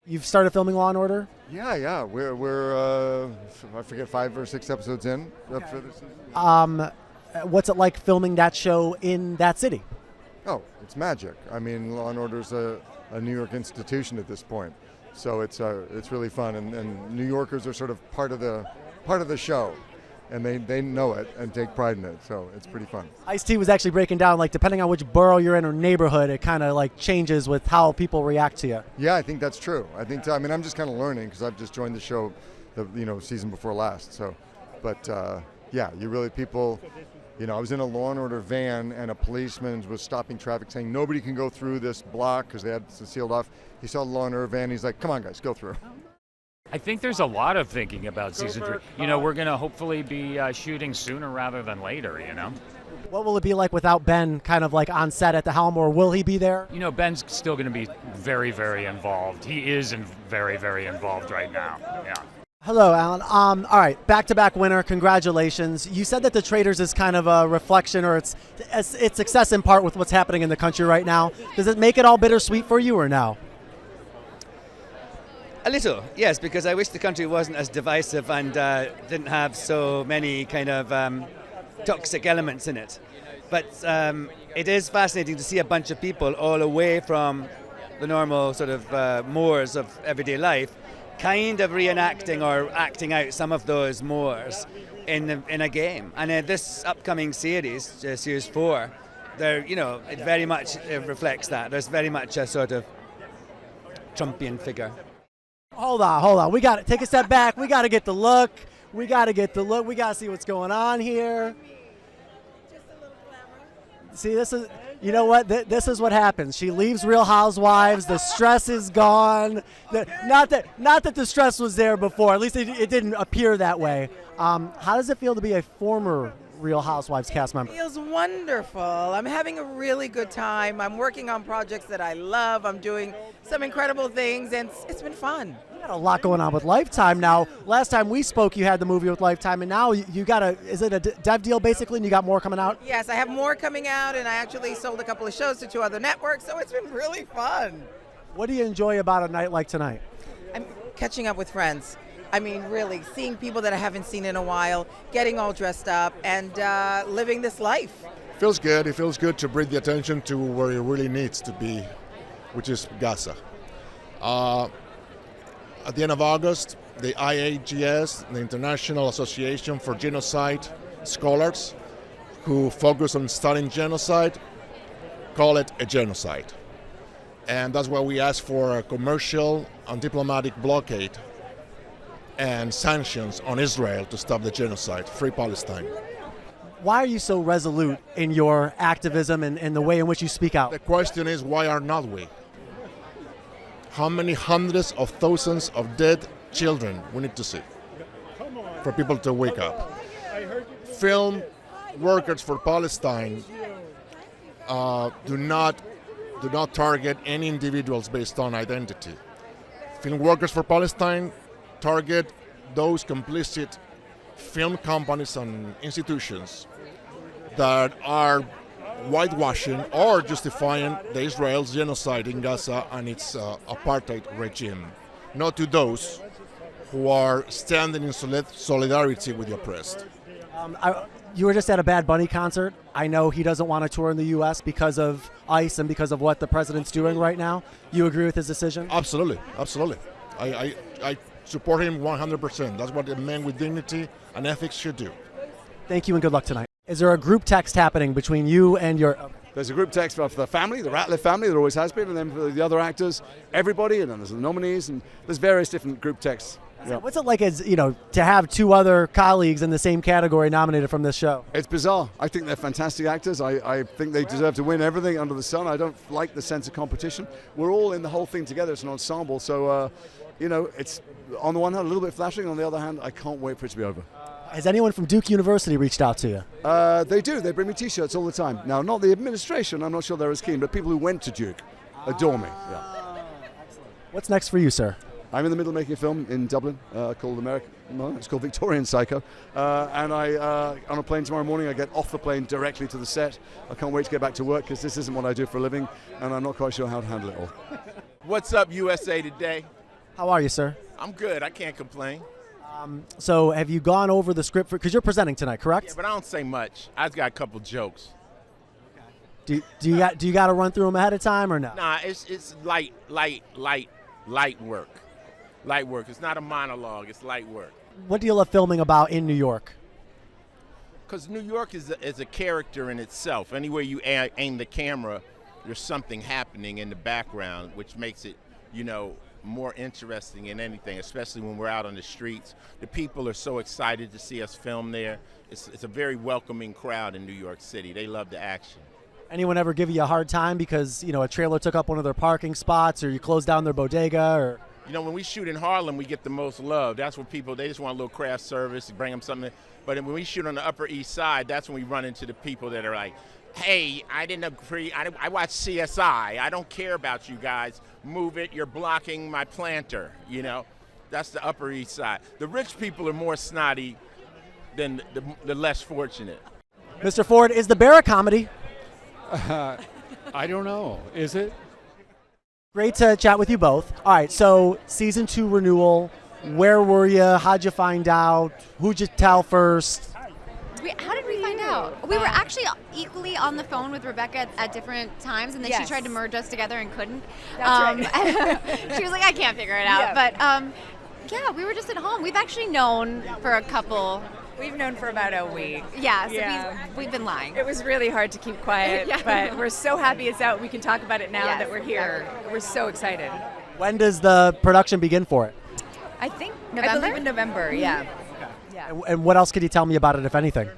You've started filming Law & Order? Yeah. We're I forget 5 or 6 episodes in for this season. What's it like filming that show in that city? Oh, it's magic. I mean, Law & Order's a New York institution at this point, so it's really fun, and New Yorkers are sort of part of the show, and they know it and take pride in it, so it's pretty fun. Ice-T was actually breaking down, like, depending on which borough you're in or neighborhood, it kind of like changes with how people react to you. Yeah, I think that's true. I mean, I'm just kind of learning because I've just joined the show, season before last. So, but yeah, people. I was in a Law & Order van, and a policeman was stopping traffic saying nobody can go through this block because they had it sealed off. He saw the Law & Order van. He's like, come on, guys, go through. I think there's a lot of thinking about season 3. We're going to hopefully be shooting sooner rather than later, What will it be like without Ben kind of like on set at the helm, or will he be there? Ben's still going to be very, very involved. He is very, very involved right now, yeah. Hello, Alan. All right, back-to-back winner. Congratulations. You said that The Traitors is kind of a reflection, or it's success in part with what's happening in the country right now. Does it make it all bittersweet for you, or no? A little, yes, because I wish the country wasn't as divisive and didn't have so many kind of toxic elements in it. But it is fascinating to see a bunch of people all away from the normal sort of mores of everyday life, kind of reenacting or acting out some of those mores in a game. And this upcoming series, series 4, it very much reflects that. There's very much a sort of Trumpian figure. Hold on. We got to take a step back. We got to get the look. We got to see what's going on here. See, this is, you know what? This is what happens. She leaves Real Housewives. The stress is gone. Not that the stress was there before. At least it didn't appear that way. How does it feel to be a former Real Housewives cast member? It feels wonderful. I'm having a really good time. I'm working on projects that I love. I'm doing some incredible things, and it's been fun. You got a lot going on with Lifetime now. Last time we spoke, you had the movie with Lifetime, and now you got is it a dev deal basically, and you got more coming out? Yes, I have more coming out, and I actually sold a couple of shows to 2 other networks, so it's been really fun. What do you enjoy about a night like tonight? I'm catching up with friends. I mean, really, seeing people that I haven't seen in a while, getting all dressed up, and living this life. Feels good. It feels good to bring the attention to where it really needs to be, which is Gaza. At the end of August, the IAGS, the International Association for Genocide Scholars, who focus on studying genocide, call it a genocide. And that's why we ask for a commercial and diplomatic blockade and sanctions on Israel to stop the genocide. Free Palestine. Why are you so resolute in your activism and the way in which you speak out? The question is, why are not we? How many hundreds of thousands of dead children we need to see for people to wake up? Film workers for Palestine do not target any individuals based on identity. Film workers for Palestine target those complicit film companies and institutions that are whitewashing or justifying the Israel's genocide in Gaza and its apartheid regime, not to those who are standing in solidarity with the oppressed. You were just at a Bad Bunny concert. I know he doesn't want to tour in the U.S. because of ICE and because of what the president's doing right now. You agree with his decision? Absolutely. I support him 100%. That's what a man with dignity and ethics should do. Thank you and good luck tonight. Is there a group text happening between you and your... There's a group text for the family, the Ratliff family, there always has been, and then for the other actors, everybody, and then there's the nominees, and there's various different group texts. Yeah. What's it like to have 2 other colleagues in the same category nominated from this show? It's bizarre. I think they're fantastic actors. I think they deserve to win everything under the sun. I don't like the sense of competition. We're all in the whole thing together. It's an ensemble. So, it's on the one hand a little bit flashing. On the other hand, I can't wait for it to be over. Has anyone from Duke University reached out to you? They do. They bring me T-shirts all the time. Now, not the administration. I'm not sure they're as keen, but people who went to Duke adore me. Yeah. Excellent. What's next for you, sir? I'm in the middle of making a film in Dublin called it's called Victorian Psycho, and I on a plane tomorrow morning. I get off the plane directly to the set. I can't wait to get back to work because this isn't what I do for a living, and I'm not quite sure how to handle it all. What's up, USA Today? How are you, sir? I'm good. I can't complain. So have you gone over the script because you're presenting tonight, correct? Yeah, but I don't say much. I've got a couple jokes. Do you got to run through them ahead of time or no? Nah, it's light work. Light work. It's not a monologue. It's light work. What do you love filming about in New York? Because New York is a character in itself. Anywhere you aim the camera, there's something happening in the background, which makes it, more interesting than anything, especially when we're out on the streets. The people are so excited to see us film there. It's a very welcoming crowd in New York City. They love the action. Anyone ever give you a hard time because, a trailer took up one of their parking spots or you closed down their bodega or? When we shoot in Harlem, we get the most love. That's where they just want a little craft service, bring them something. But when we shoot on the Upper East Side, that's when we run into the people that are like, hey, I didn't agree. I watch CSI. I don't care about you guys. Move it. You're blocking my planter. That's the Upper East Side. The rich people are more snotty than the less fortunate. Mr. Ford, is The Bear a comedy? I don't know. Is it? Great to chat with you both. All right, so season 2 renewal. Where were you? How'd you find out? Who'd you tell first? How did we find out? We were actually equally on the phone with Rebecca at different times, and then she tried to merge us together and couldn't. That's right. She was like, I can't figure it out. Yeah. But we were just at home. We've actually known for a couple. We've known for about a week. Yeah, so we've been lying. It was really hard to keep quiet, but we're so happy it's out. We can talk about it now that we're here. We're so excited. When does the production begin for it? I think November? I believe in November. Yeah. Yeah. And what else could you tell me about it, if anything?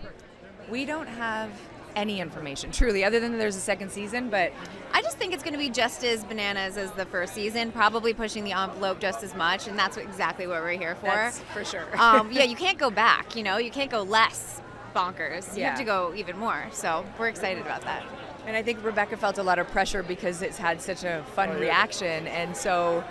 We don't have any information, truly, other than there's a second season, but I just think it's going to be just as bananas as the first season, probably pushing the envelope just as much, and that's exactly what we're here for. that's for sure. You can't go back, you can't go less bonkers. You have to go even more, so we're excited about that. And I think Rebecca felt a lot of pressure because it's had such a fun reaction, and so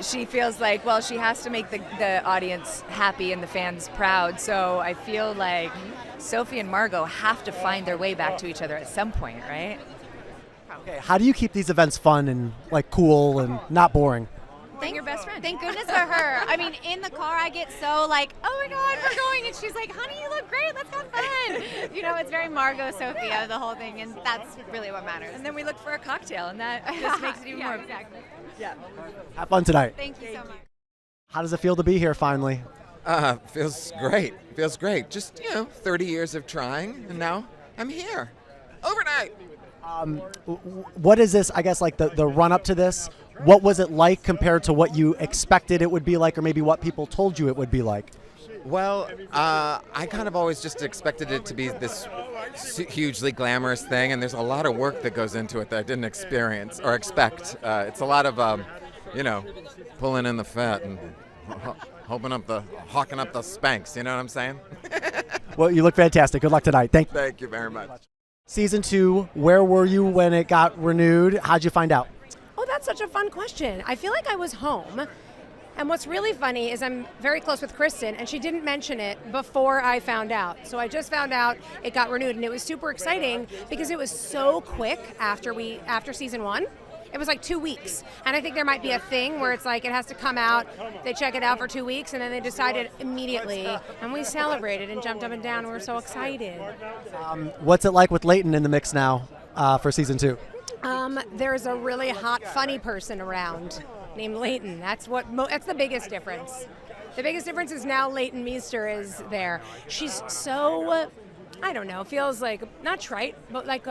she feels like, well, she has to make the audience happy and the fans proud. So I feel like Sophie and Margot have to find their way back to each other at some point, right? Okay, how do you keep these events fun and cool and not boring? Thank your best friend. Thank goodness for her. I mean, in the car, I get so like, oh my God, we're going. And she's like, honey, you look great. Let's have fun. It's very Margot, Sophia, the whole thing. And that's really what matters. And then we look for a cocktail, and that just makes it even more. Exactly. Yeah. Have fun tonight. Thank you so much. How does it feel to be here finally? Feels great. Feels great. Just, 30 years of trying, and now I'm here. Overnight. What is this, I guess, the run-up to this? What was it like compared to what you expected it would be like, or maybe what people told you it would be like? Well, I kind of always just expected it to be this hugely glamorous thing, and there's a lot of work that goes into it that I didn't experience or expect. It's a lot of, pulling in the fat and hawking up the Spanx, you know what I'm saying? Well, you look fantastic. Good luck tonight. Thank you. Thank you very much. Season 2, where were you when it got renewed? How'd you find out? Oh, that's such a fun question. I feel like I was home. And what's really funny is I'm very close with Kristen, and she didn't mention it before I found out. So I just found out it got renewed, and it was super exciting because it was so quick after season 1. It was like 2 weeks. And I think there might be a thing where it's like it has to come out, they check it out for 2 weeks, and then they decided immediately. And we celebrated and jumped up and down. We were so excited. What's it like with Leighton in the mix now for season 2? There's a really hot, funny person around named Leighton. That's the biggest difference. The biggest difference is now Leighton Meester is there. She's so, I don't know, feels like, not trite, but like,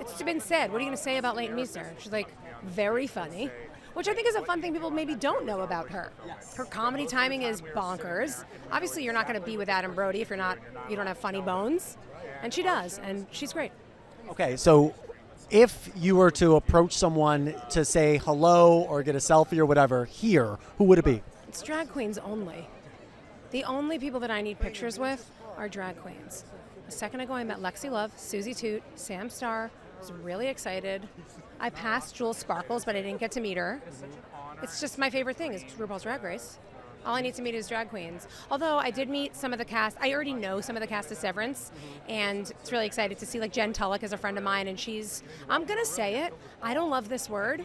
it's been said, what are you going to say about Leighton Meester? She's like very funny, which I think is a fun thing people maybe don't know about her. Her comedy timing is bonkers. Obviously, you're not going to be with Adam Brody if you don't have funny bones. And she does, and she's great. Okay, so if you were to approach someone to say hello or get a selfie or whatever here, who would it be? It's drag queens only. The only people that I need pictures with are drag queens. A second ago, I met Lexi Love, Susie Toot, Sam Starr. I was really excited. I passed Jules Sparkles, but I didn't get to meet her. It's just my favorite thing is RuPaul's Drag Race. All I need to meet is drag queens. Although I did meet some of the cast. I already know some of the cast of Severance, and it's really excited to see Jen Tulloch is a friend of mine, and she's, I'm going to say it, I don't love this word.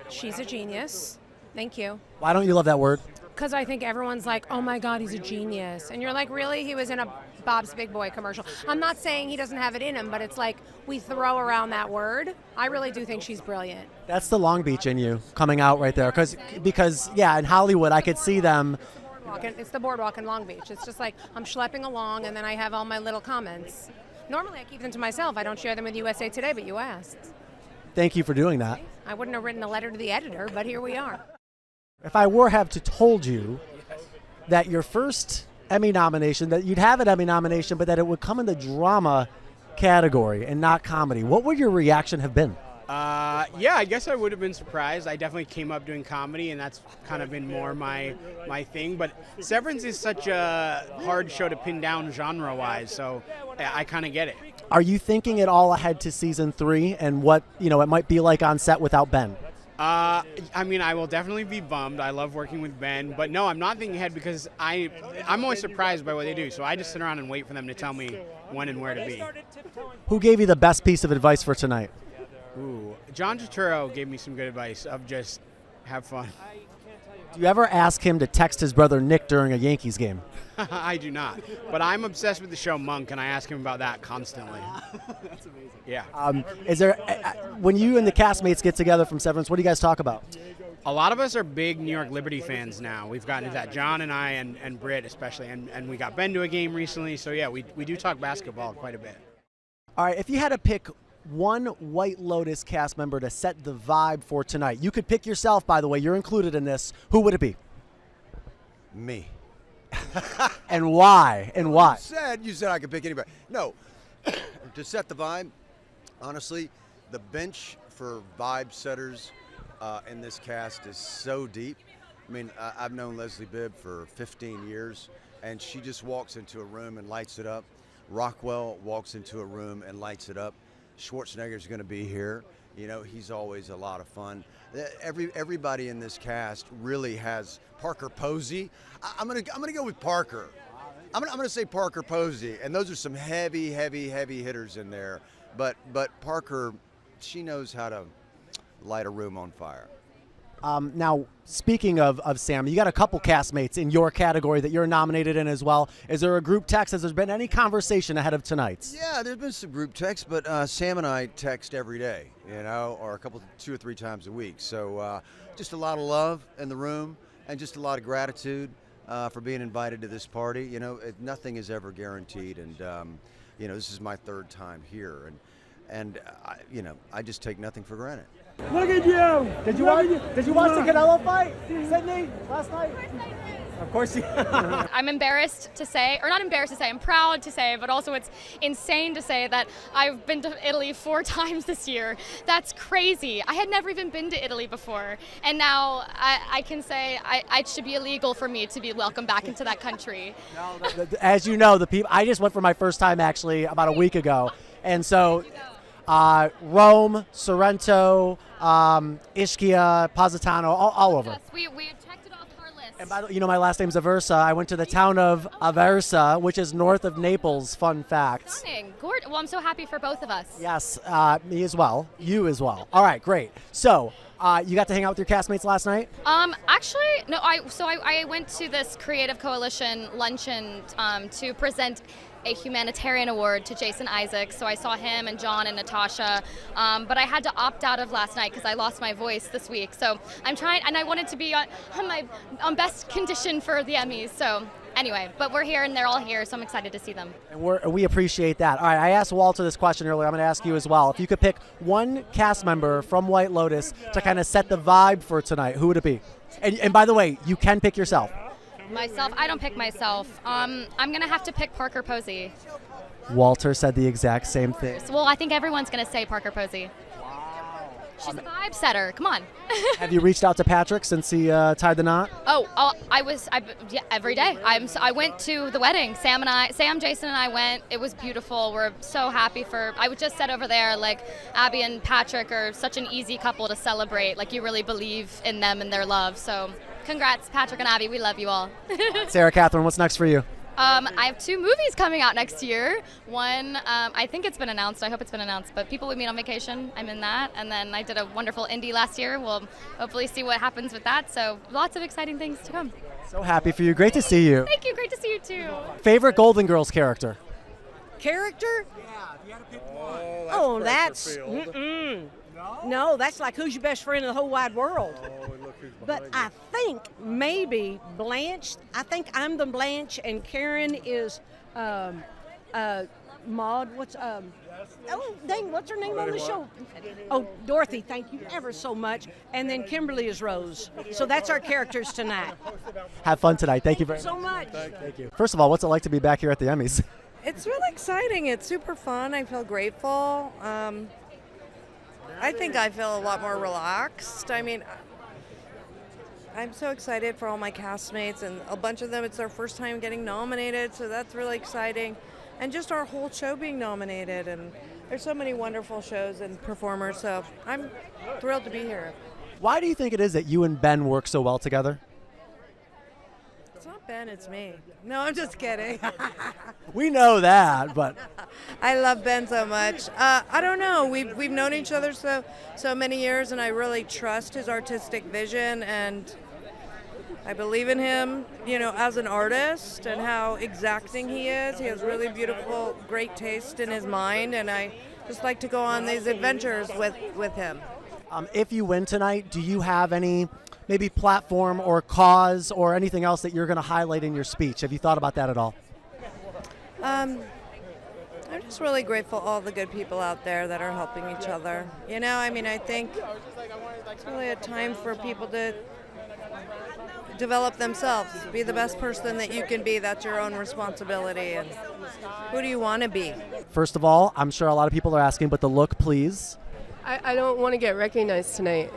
She's a genius. Thank you. Why don't you love that word? Because I think everyone's like, oh my God, he's a genius. And you're like, really? He was in a Bob's Big Boy commercial. I'm not saying he doesn't have it in him, but it's like we throw around that word. I really do think she's brilliant. That's the Long Beach in you coming out right there. Because yeah, in Hollywood, I could see them. It's the boardwalk in Long Beach. It's just like I'm schlepping along and then I have all my little comments. Normally I keep them to myself. I don't share them with USA Today, but you asked. Thank you for doing that. I wouldn't have written a letter to the editor, but here we are. If I were have to told you that your first Emmy nomination, that you'd have an Emmy nomination, but that it would come in the drama category and not comedy, what would your reaction have been? Yeah, I guess I would have been surprised. I definitely came up doing comedy, and that's kind of been more my thing. But Severance is such a hard show to pin down genre-wise, so I kind of get it. Are you thinking at all ahead to season 3 and what it might be like on set without Ben? I mean, I will definitely be bummed. I love working with Ben, but no, I'm not thinking ahead because I'm always surprised by what they do. So I just sit around and wait for them to tell me when and where to be. Who gave you the best piece of advice for tonight? Ooh, John Turturro gave me some good advice of just have fun. Do you ever ask him to text his brother Nick during a Yankees game? I do not, but I'm obsessed with the show Monk, and I ask him about that constantly. That's amazing. Yeah. Is there, when you and the castmates get together from Severance, what do you guys talk about? A lot of us are big New York Liberty fans now. We've gotten into that, John and I, and Britt especially, and we got Ben to a game recently, so yeah, we do talk basketball quite a bit. All right, if you had to pick one White Lotus cast member to set the vibe for tonight, you could pick yourself, by the way, you're included in this. Who would it be? Me. And why? And why? You said I could pick anybody. No, to set the vibe, honestly, the bench for vibe setters in this cast is so deep. I mean, I've known Leslie Bibb for 15 years, and she just walks into a room and lights it up. Rockwell walks into a room and lights it up. Schwarzenegger's going to be here. He's always a lot of fun. Everybody in this cast really has Parker Posey. I'm gonna go with Parker. I'm gonna say Parker Posey, and those are some heavy hitters in there. But Parker, she knows how to light a room on fire. Now, speaking of Sam, you got a couple castmates in your category that you're nominated in as well. Is there a group text? Has there been any conversation ahead of tonight's? Yeah, there's been some group texts, but Sam and I text every day, or 2 or 3 times a week. So just a lot of love in the room and just a lot of gratitude for being invited to this party. Nothing is ever guaranteed, and this is my 3rd time here, and I just take nothing for granted. Look at you! Did you watch the Canelo fight, Sydney, last night? Of course you. I'm embarrassed to say, or not embarrassed to say, I'm proud to say, but also it's insane to say that I've been to Italy 4 times this year. That's crazy. I had never even been to Italy before, and now I can say it should be illegal for me to be welcomed back into that country. As you know, the people. I just went for my first time actually about a week ago, and so. Rome, Sorrento, Ischia, Positano, all over. Yes, we checked it off our list. And by the way, my last name's Aversa. I went to the town of Aversa, which is north of Naples. Fun fact. Stunning. Well, I'm so happy for both of us. Yes, me as well. You as well. All right, great. So, you got to hang out with your castmates last night? Actually, no. I went to this Creative Coalition luncheon to present a humanitarian award to Jason Isaacs. So I saw him and John and Natasha, but I had to opt out of last night because I lost my voice this week. So I'm trying, and I wanted to be on best condition for the Emmys. So anyway, but we're here and they're all here, so I'm excited to see them. And we appreciate that. All right, I asked Walter this question earlier. I'm going to ask you as well. If you could pick one cast member from White Lotus to kind of set the vibe for tonight, who would it be? And by the way, you can pick yourself. Myself, I don't pick myself. I'm going to have to pick Parker Posey. Walter said the exact same thing. Well, I think everyone's going to say Parker Posey. She's a vibe setter. Come on. Have you reached out to Patrick since he tied the knot? Yeah, every day. I went to the wedding. Sam, Jason, and I went. It was beautiful. We're so happy I would just said over there, like, Abby and Patrick are such an easy couple to celebrate. Like, you really believe in them and their love. So congrats, Patrick and Abby. We love you all. Sarah Catherine, what's next for you? I have 2 movies coming out next year. One, I think it's been announced. I hope it's been announced. But People We Meet on Vacation, I'm in that. And then I did a wonderful indie last year. We'll hopefully see what happens with that. So lots of exciting things to come. So happy for you. Great to see you. Thank you. Great to see you too. Favorite Golden Girls character? Character? Oh, that's no, that's like who's your best friend in the whole wide world. But I think maybe Blanche. I think I'm the Blanche, and Karen is Maud. What's what's her name on the show? Oh, Dorothy. Thank you ever so much. And then Kimberly is Rose. So that's our characters tonight. Have fun tonight. Thank you very so much. Thank you. First of all, what's it like to be back here at the Emmys? It's really exciting. It's super fun. I feel grateful. I think I feel a lot more relaxed. I mean, I'm so excited for all my castmates, and a bunch of them, it's their first time getting nominated, so that's really exciting. And just our whole show being nominated, and there's so many wonderful shows and performers, so I'm thrilled to be here. Why do you think it is that you and Ben work so well together? It's not Ben, it's me. No, I'm just kidding. We know that, but I love Ben so much. I don't know. We've known each other so many years, and I really trust his artistic vision, and I believe in him, as an artist, and how exacting he is. He has really beautiful, great taste in his mind, and I just like to go on these adventures with him. If you win tonight, do you have any maybe platform or cause or anything else that you're going to highlight in your speech? Have you thought about that at all? I'm just really grateful all the good people out there that are helping each other. I think it's really a time for people to develop themselves, be the best person that you can be. That's your own responsibility. And who do you want to be? First of all, I'm sure a lot of people are asking, but the look, please. I don't want to get recognized tonight.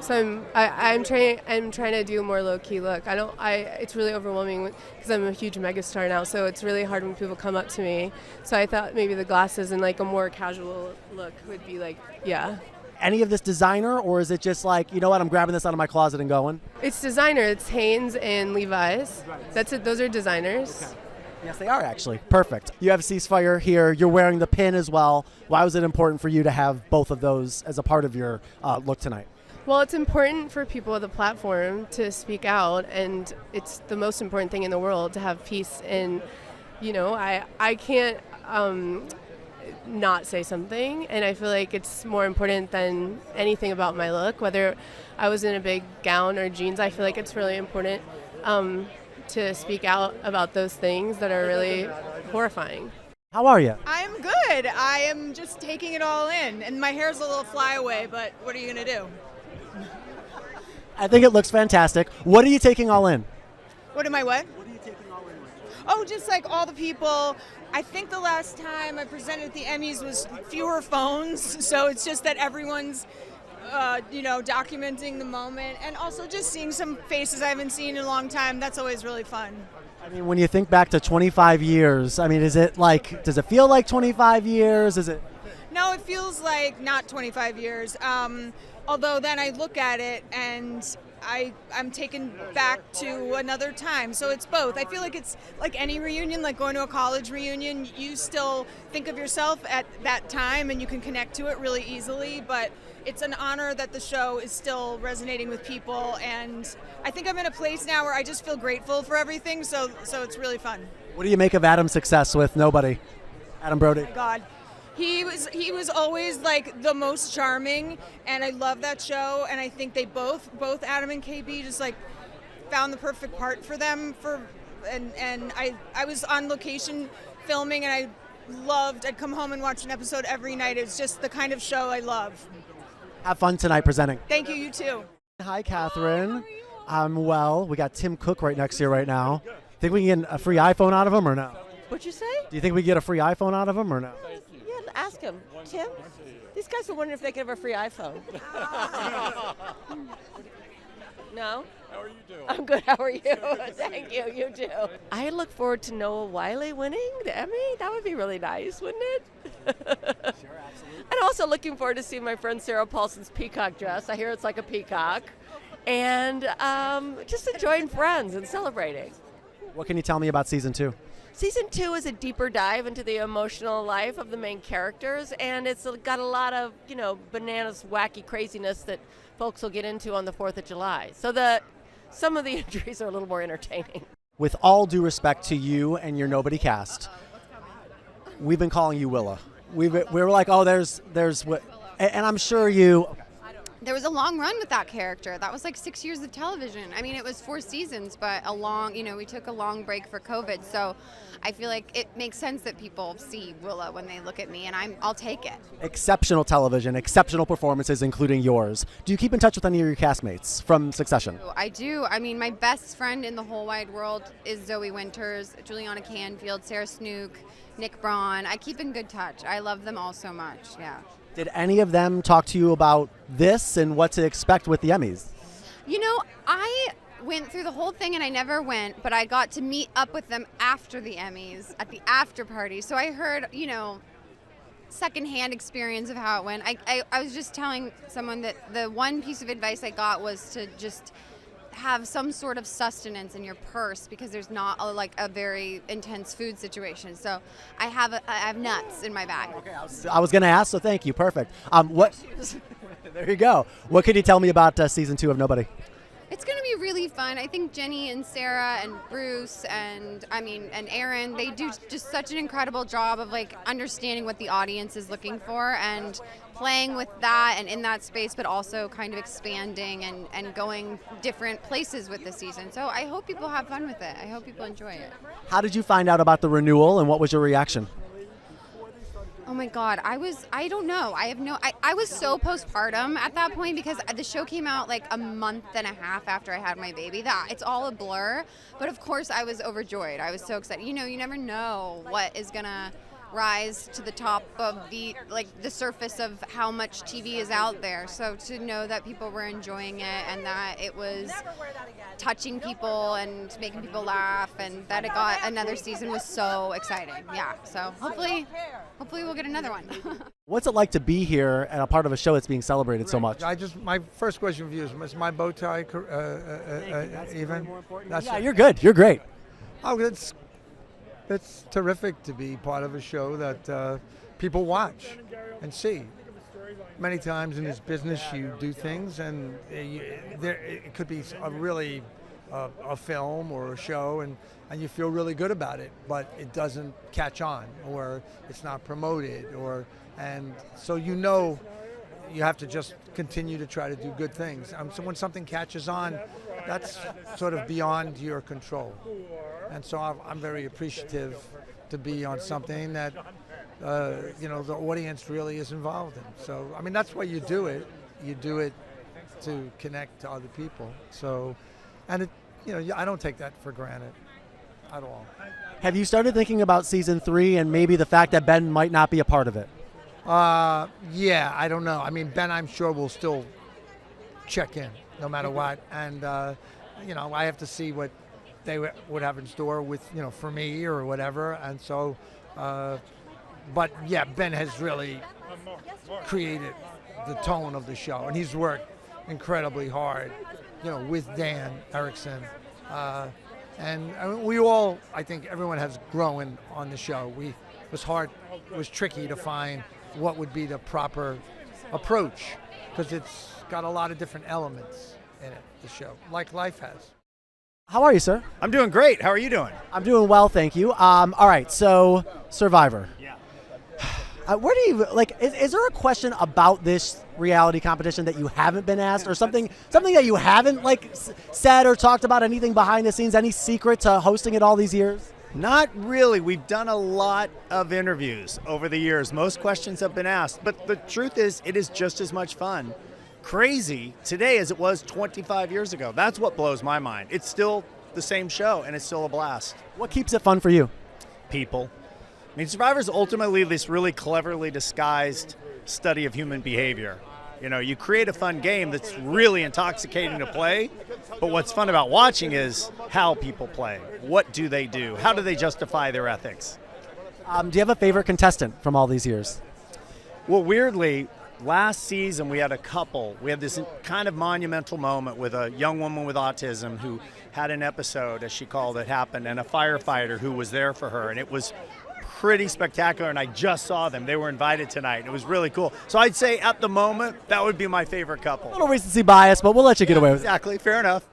So I'm trying to do a more low-key look. It's really overwhelming because I'm a huge megastar now, so it's really hard when people come up to me. So I thought maybe the glasses and like a more casual look would be like, yeah. Any of this designer, or is it just like, you know what, I'm grabbing this out of my closet and going? It's designer. It's Hanes and Levi's. That's it. Those are designers. Okay. Yes, they are actually. Perfect. You have Ceasefire here. You're wearing the pin as well. Why was it important for you to have both of those as a part of your look tonight? Well, it's important for people with a platform to speak out, and it's the most important thing in the world to have peace. And, I can't not say something, and I feel like it's more important than anything about my look. Whether I was in a big gown or jeans, I feel like it's really important to speak out about those things that are really horrifying. How are you? I'm good. I am just taking it all in, and my hair's a little flyaway, but what are you going to do? I think it looks fantastic. What are you taking all in? What am I what? What are you taking all in? Oh, just like all the people. I think the last time I presented at the Emmys was fewer phones, so it's just that everyone's, documenting the moment, and also just seeing some faces I haven't seen in a long time. That's always really fun. I mean, when you think back to 25 years, I mean, does it feel like 25 years? Is it? No, it feels like not 25 years. Although then I look at it and I'm taken back to another time. So it's both. I feel like it's like any reunion, like going to a college reunion. You still think of yourself at that time and you can connect to it really easily. But it's an honor that the show is still resonating with people. And I think I'm in a place now where I just feel grateful for everything. So it's really fun. What do you make of Adam's success with Nobody? Adam Brody. Oh my God. He was always like the most charming, and I love that show. And I think they both Adam and KB just like found the perfect part for them. And I was on location filming, and I'd come home and watch an episode every night. It's just the kind of show I love. Have fun tonight presenting. Thank you. You too. Hi, Catherine. I'm well. We got Tim Cook right next to you right now. Think we can get a free iPhone out of him or no? What'd you say? Do you think we can get a free iPhone out of him or no? Yeah, ask him. Tim, these guys are wondering if they can have a free iPhone. No? How are you doing? I'm good. How are you? Thank you. You too. I look forward to Noah Wiley winning the Emmy. That would be really nice, wouldn't it? Sure, absolutely. And also looking forward to seeing my friend Sarah Paulson's peacock dress. I hear it's like a peacock. And just enjoying friends and celebrating. What can you tell me about season 2? Season 2 is a deeper dive into the emotional life of the main characters, and it's got a lot of, bananas, wacky craziness that folks will get into on the 4th of July. So some of the entries are a little more entertaining. With all due respect to you and your Nobody cast, we've been calling you Willa. We were like, oh, there's what, and I'm sure you. There was a long run with that character. That was like 6 years of television. I mean, it was 4 seasons, but we took a long break for COVID. So I feel like it makes sense that people see Willa when they look at me, and I'll take it. Exceptional television, exceptional performances, including yours. Do you keep in touch with any of your castmates from Succession? I do. I mean, my best friend in the whole wide world is Zoe Winters, Juliana Canfield, Sarah Snook, Nick Braun. I keep in good touch. I love them all so much, yeah. Did any of them talk to you about this and what to expect with the Emmys? I went through the whole thing and I never went, but I got to meet up with them after the Emmys at the after party. So I heard, secondhand experience of how it went. I was just telling someone that the one piece of advice I got was to just have some sort of sustenance in your purse because there's not a very intense food situation. So I have nuts in my bag. Okay, I was going to ask, so thank you. Perfect. What? There you go. What can you tell me about season 2 of Nobody? It's going to be really fun. I think Jenny and Sarah and Bruce and Aaron, they do just such an incredible job of understanding what the audience is looking for and playing with that and in that space, but also kind of expanding and going different places with the season. So I hope people have fun with it. I hope people enjoy it. How did you find out about the renewal and what was your reaction? Oh my God, I don't know. I was so postpartum at that point because the show came out a month and a half after I had my baby. It's all a blur. But of course I was overjoyed. I was so excited. You never know what is gonna rise to the top of the surface of how much TV is out there. So to know that people were enjoying it and that it was touching people and making people laugh and that it got another season was so exciting. Yeah. So hopefully we'll get another one. What's it like to be here and a part of a show that's being celebrated so much? My first question for you is my bow tie even? Yeah, you're good. You're great. Oh, it's terrific to be part of a show that people watch and see. Many times in this business, you do things, and it could be a film or a show, and you feel really good about it, but it doesn't catch on, or it's not promoted, and so you have to just continue to try to do good things. So when something catches on, that's sort of beyond your control. And so I'm very appreciative to be on something that, the audience really is involved in. So, that's why you do it. You do it to connect to other people. So, and I don't take that for granted at all. Have you started thinking about season 3 and maybe the fact that Ben might not be a part of it? Yeah, I don't know. Ben, I'm sure will still check in no matter what. And, I have to see what they would have in store with, for me or whatever. And so, but yeah, Ben has really created the tone of the show, and he's worked incredibly hard, with Dan Erickson. And we all, I think everyone has grown on the show. It was tricky to find what would be the proper approach, because it's got a lot of different elements in it, the show, like life has. How are you, sir? I'm doing great. How are you doing? I'm doing well, thank you. All right, so Survivor. Yeah. Where do you is there a question about this reality competition that you haven't been asked, or something that you haven't said or talked about? Anything behind the scenes? Any secret to hosting it all these years? Not really. We've done a lot of interviews over the years. Most questions have been asked, but the truth is, it is just as much fun. Crazy today as it was 25 years ago. That's what blows my mind. It's still the same show, and it's still a blast. What keeps it fun for you? People. Survivor is ultimately this really cleverly disguised study of human behavior. You create a fun game that's really intoxicating to play, but what's fun about watching is how people play. What do they do? How do they justify their ethics? Do you have a favorite contestant from all these years? Well, weirdly, last season we had a couple. We had this kind of monumental moment with a young woman with autism who had an episode, as she called it, happen, and a firefighter who was there for her, and it was pretty spectacular, and I just saw them. They were invited tonight. It was really cool. So I'd say at the moment, that would be my favorite couple. A little recency bias, but we'll let you get away with it. Exactly. Fair enough.